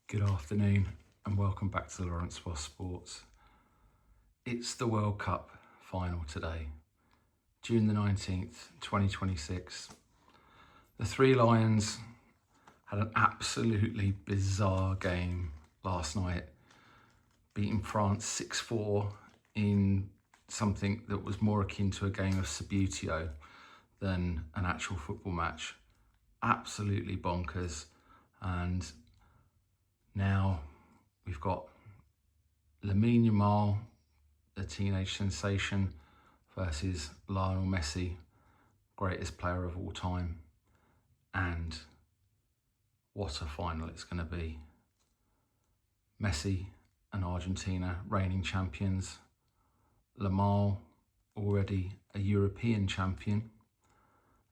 Good afternoon and welcome back to Lawrence Voss Sports. It's the World Cup final today, June the 19th, 2026. The Three Lions had an absolutely bizarre game last night, beating France 6-4 in something that was more akin to a game of Subbuteo than an actual football match. Absolutely bonkers. And now we've got Lamine Yamal, the teenage sensation, versus Lionel Messi, greatest player of all time. And what a final it's going to be. Messi and Argentina, reigning champions. Yamal, already a European champion.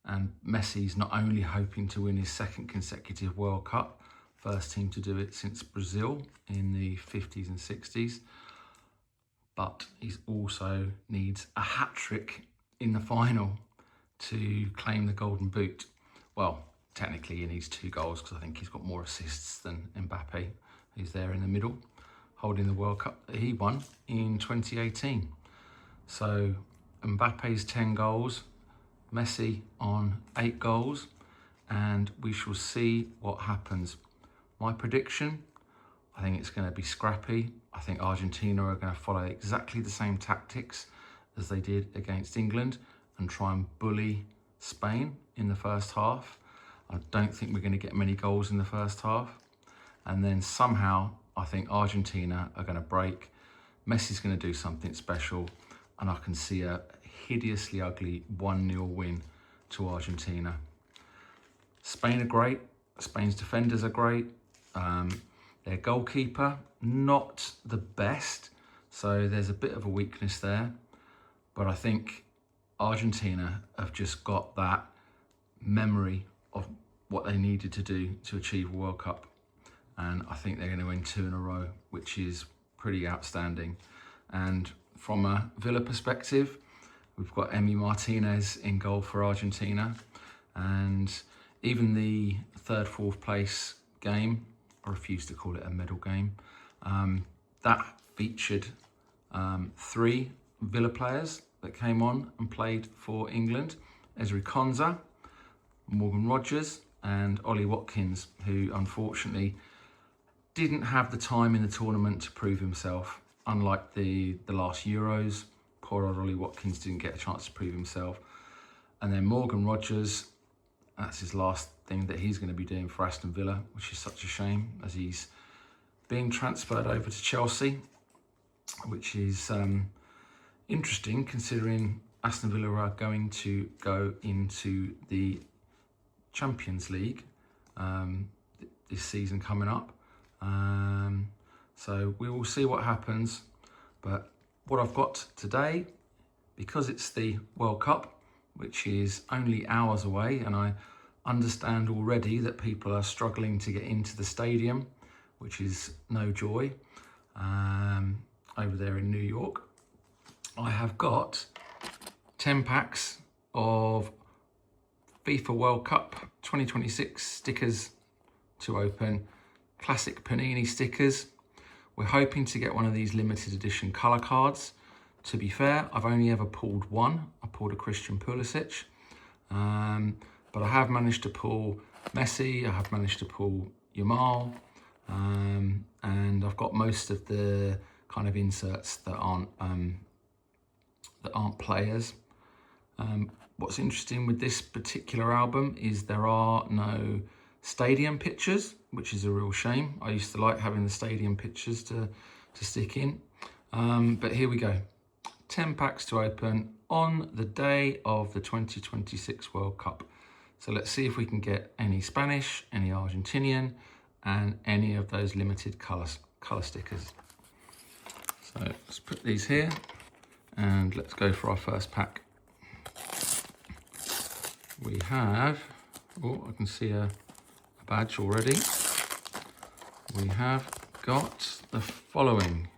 And Messi's not only hoping to win his second consecutive World Cup, first team to do it since Brazil in the 50s and 60s, but he also needs a hat-trick in the final to claim the Golden Boot. Well, technically he needs 2 goals because I think he's got more assists than Mbappe, who's there in the middle, holding the World Cup that he won in 2018. So Mbappe's 10 goals, Messi on 8 goals, and we shall see what happens. My prediction, I think it's going to be scrappy. I think Argentina are going to follow exactly the same tactics as they did against England and try and bully Spain in the first half. I don't think we're going to get many goals in the first half. And then somehow I think Argentina are going to break. Messi's going to do something special, and I can see a hideously ugly 1-0 win to Argentina. Spain are great. Spain's defenders are great. Their goalkeeper, not the best, so there's a bit of a weakness there. But I think Argentina have just got that memory of what they needed to do to achieve a World Cup. And I think they're going to win 2 in a row, which is pretty outstanding. And from a Villa perspective, we've got Emi Martinez in goal for Argentina. And even the 3rd, 4th place game, I refuse to call it a medal game, that featured 3 Villa players that came on and played for England. Ezri Konsa, Morgan Rogers and Ollie Watkins, who unfortunately didn't have the time in the tournament to prove himself. Unlike the last Euros, poor old Ollie Watkins didn't get a chance to prove himself. And then Morgan Rogers, that's his last thing that he's going to be doing for Aston Villa, which is such a shame, as he's being transferred over to Chelsea, which is interesting considering Aston Villa are going to go into the Champions League this season coming up. So we will see what happens. But what I've got today, because it's the World Cup, which is only hours away, and I understand already that people are struggling to get into the stadium, which is no joy, over there in New York. I have got 10 packs of FIFA World Cup 2026 stickers to open, classic Panini stickers. We're hoping to get one of these limited edition colour cards. To be fair, I've only ever pulled one. I pulled a Christian Pulisic. But I have managed to pull Messi, I have managed to pull Yamal, and I've got most of the kind of inserts that aren't players. What's interesting with this particular album is there are no stadium pictures, which is a real shame. I used to like having the stadium pictures to stick in. But here we go. 10 packs to open on the day of the 2026 World Cup. So let's see if we can get any Spanish, any Argentinian, and any of those limited colour stickers. So let's put these here and let's go for our first pack. We have, oh, I can see a badge already. We have got the following.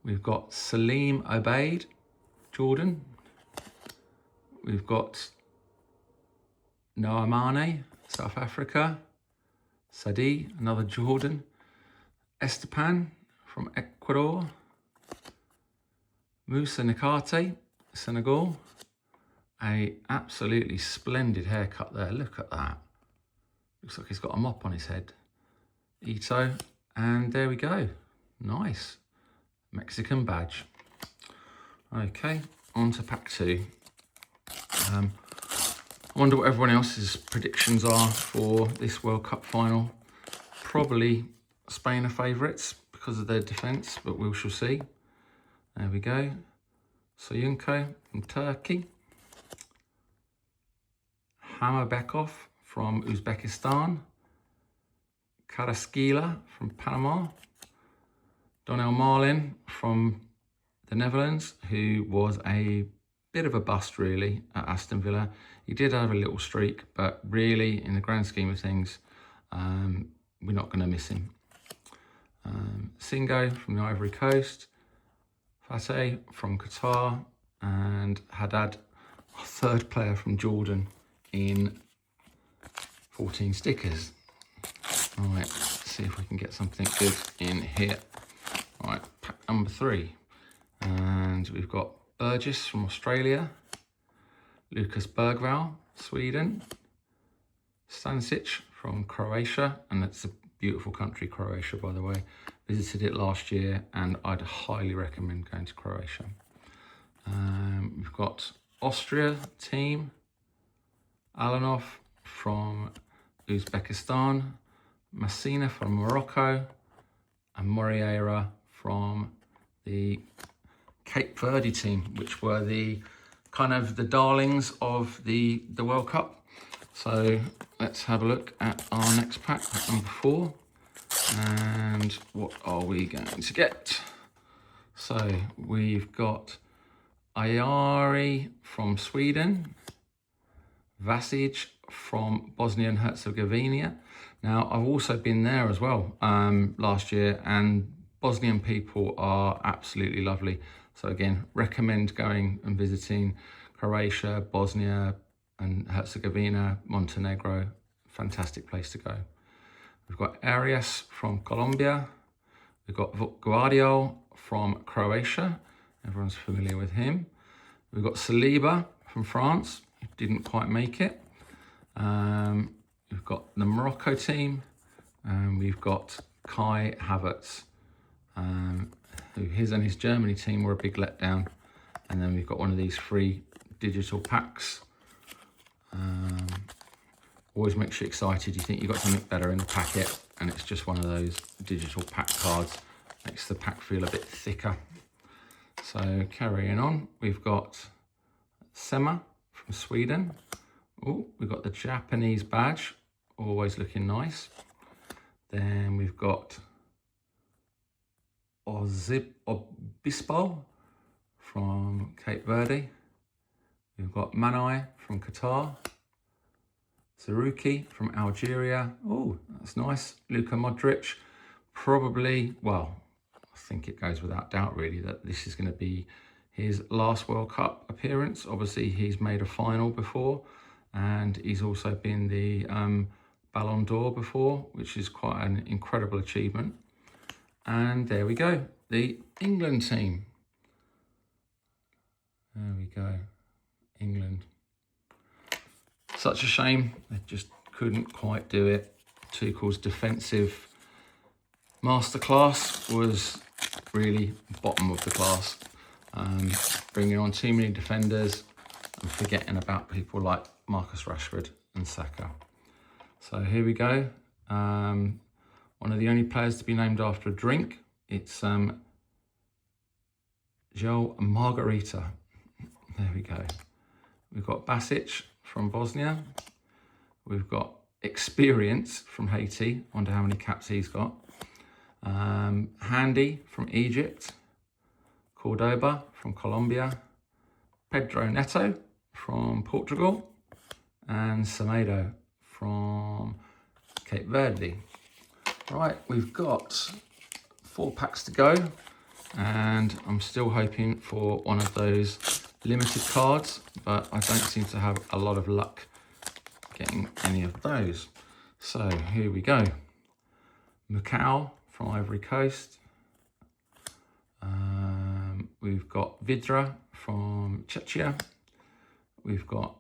We've got Salim Obeid, Jordan. We've got Noah Mane, South Africa. Sadi, another Jordan. Estepan from Ecuador. Moussa Nakate, Senegal. A absolutely splendid haircut there. Look at that. Looks like he's got a mop on his head. Ito. And there we go. Nice. Mexican badge. Okay, on to pack 2. I wonder what everyone else's predictions are for this World Cup final. Probably Spain are favourites because of their defence, but we shall see. There we go. Soyuncu from Turkey. Hamabekov from Uzbekistan. Karaskila from Panama. Donnell Marlin from the Netherlands, who was a bit of a bust really at Aston Villa. He did have a little streak, but really in the grand scheme of things, we're not going to miss him. Singo from the Ivory Coast. Fateh from Qatar. And Haddad, our 3rd player from Jordan in 14 stickers. All right, let's see if we can get something good in here. All right, pack number 3. And we've got Burgess from Australia, Lucas Bergvall, Sweden, Stanisic from Croatia, and that's a beautiful country, Croatia, by the way. Visited it last year, and I'd highly recommend going to Croatia. We've got Austria team, Alanov from Uzbekistan, Massina from Morocco, and Moriera from the Cape Verde team, which were the kind of the darlings of the World Cup. So let's have a look at our next pack, number 4. And what are we going to get? So we've got Ayari from Sweden, Vasic from Bosnia and Herzegovina. Now, I've also been there as well last year, and Bosnian people are absolutely lovely. So again, recommend going and visiting Croatia, Bosnia and Herzegovina, Montenegro. Fantastic place to go. We've got Arias from Colombia. We've got Guardiol from Croatia. Everyone's familiar with him. We've got Saliba from France. Didn't quite make it. We've got the Morocco team. And we've got Kai Havertz. Who his and his Germany team were a big letdown. And then we've got one of these free digital packs. Always makes you excited. You think you've got something better in the packet, and it's just one of those digital pack cards. Makes the pack feel a bit thicker. So carrying on, we've got Sema from Sweden. Oh, we've got the Japanese badge, always looking nice. Then we've got Obispo from Cape Verde. We've got Manai from Qatar. Zaruki from Algeria. Oh, that's nice. Luka Modric. Probably, well, I think it goes without doubt really that this is going to be his last World Cup appearance. Obviously, he's made a final before, and he's also been the Ballon d'Or before, which is quite an incredible achievement. And there we go, the England team. There we go, England. Such a shame, they just couldn't quite do it. Tuchel's defensive masterclass was really bottom of the class. Bringing on too many defenders and forgetting about people like Marcus Rashford and Saka. So here we go. One of the only players to be named after a drink. It's Joe Margarita. There we go. We've got Basic from Bosnia. We've got Experience from Haiti. Wonder how many caps he's got. Handy from Egypt. Cordoba from Colombia. Pedro Neto from Portugal. And Semedo from Cape Verde. Right, we've got 4 packs to go, and I'm still hoping for one of those limited cards, but I don't seem to have a lot of luck getting any of those. So here we go. Macau from Ivory Coast. We've got Vidra from Czechia. We've got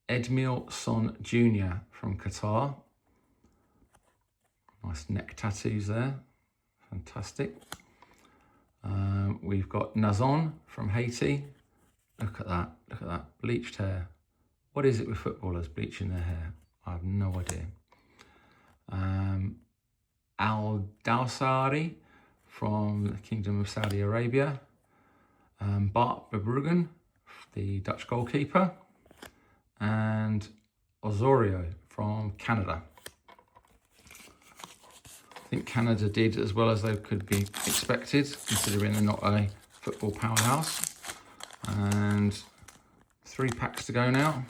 Edmil Son Jr. from Qatar. Nice neck tattoos there, fantastic. We've got Nazon from Haiti. Look at that, bleached hair. What is it with footballers bleaching their hair? I have no idea. Al Dawsari from the Kingdom of Saudi Arabia. Bart Verbruggen, the Dutch goalkeeper. And Osorio from Canada. I think Canada did as well as they could be expected, considering they're not a football powerhouse. And 3 packs to go now.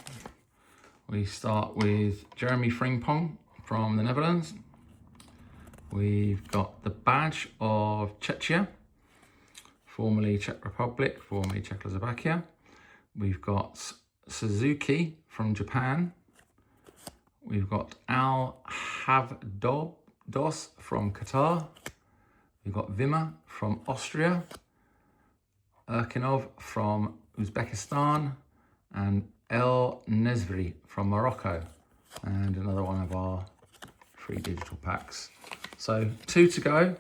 We start with Jeremy Frimpong from the Netherlands. We've got the badge of Czechia, formerly Czech Republic, formerly Czechoslovakia. We've got Suzuki from Japan. We've got Al Havdos from Qatar. We've got Vima from Austria. Erkinov from Uzbekistan. And El Nezvri from Morocco. And another one of our 3 digital packs. So 2 to go.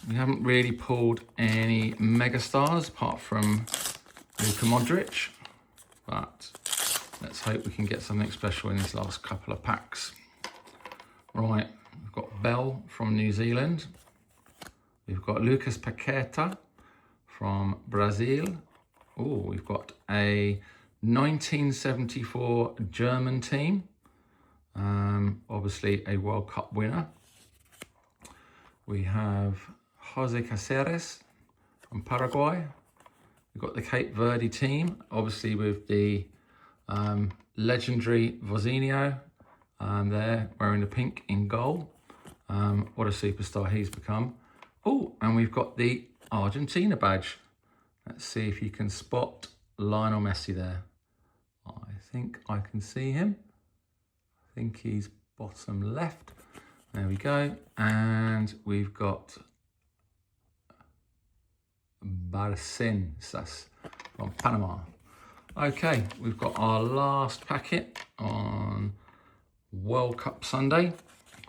We haven't really pulled any mega stars apart from Luka Modric, but let's hope we can get something special in this last couple of packs. Right, we've got Bell from New Zealand. We've got Lucas Paqueta from Brazil. Oh, we've got a 1974 German team. Obviously a World Cup winner. We have Jose Caceres from Paraguay. We've got the Cape Verde team, obviously with the legendary Vozinho there wearing the pink in goal. What a superstar he's become. Oh, and we've got the Argentina badge. Let's see if you can spot Lionel Messi there. I think I can see him. I think he's bottom left. There we go. And we've got Barcenas from Panama. Okay, we've got our last packet on World Cup Sunday,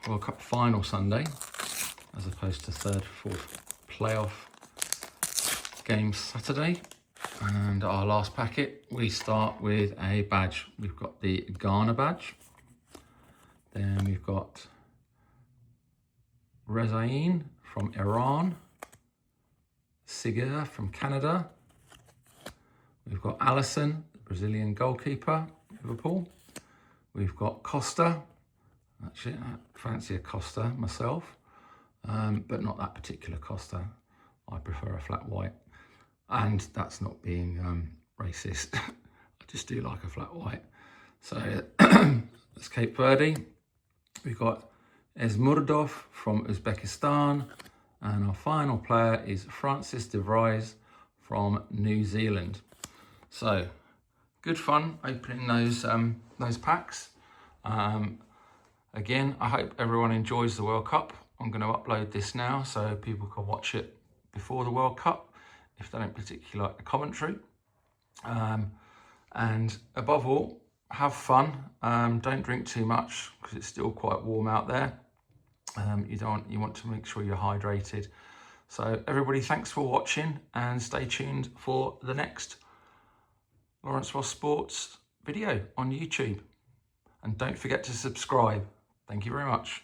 World Cup final Sunday, as opposed to 3rd, 4th playoff game Saturday. And our last packet, we start with a badge. We've got the Ghana badge. Then we've got Rezain from Iran. Sigur from Canada. We've got Alisson, the Brazilian goalkeeper, Liverpool. We've got Costa. Actually, I fancy a Costa myself, but not that particular Costa. I prefer a flat white. And that's not being racist. I just do like a flat white. So that's Cape Verde. We've got Esmurdov from Uzbekistan. And our final player is Francis de Vries from New Zealand. So good fun opening those packs. Again, I hope everyone enjoys the World Cup. I'm going to upload this now so people can watch it before the World Cup if they don't particularly like the commentary. And above all, have fun. Don't drink too much because it's still quite warm out there. You want to make sure you're hydrated. So everybody, thanks for watching and stay tuned for the next Lawrence Ross Sports video on YouTube. And don't forget to subscribe. Thank you very much.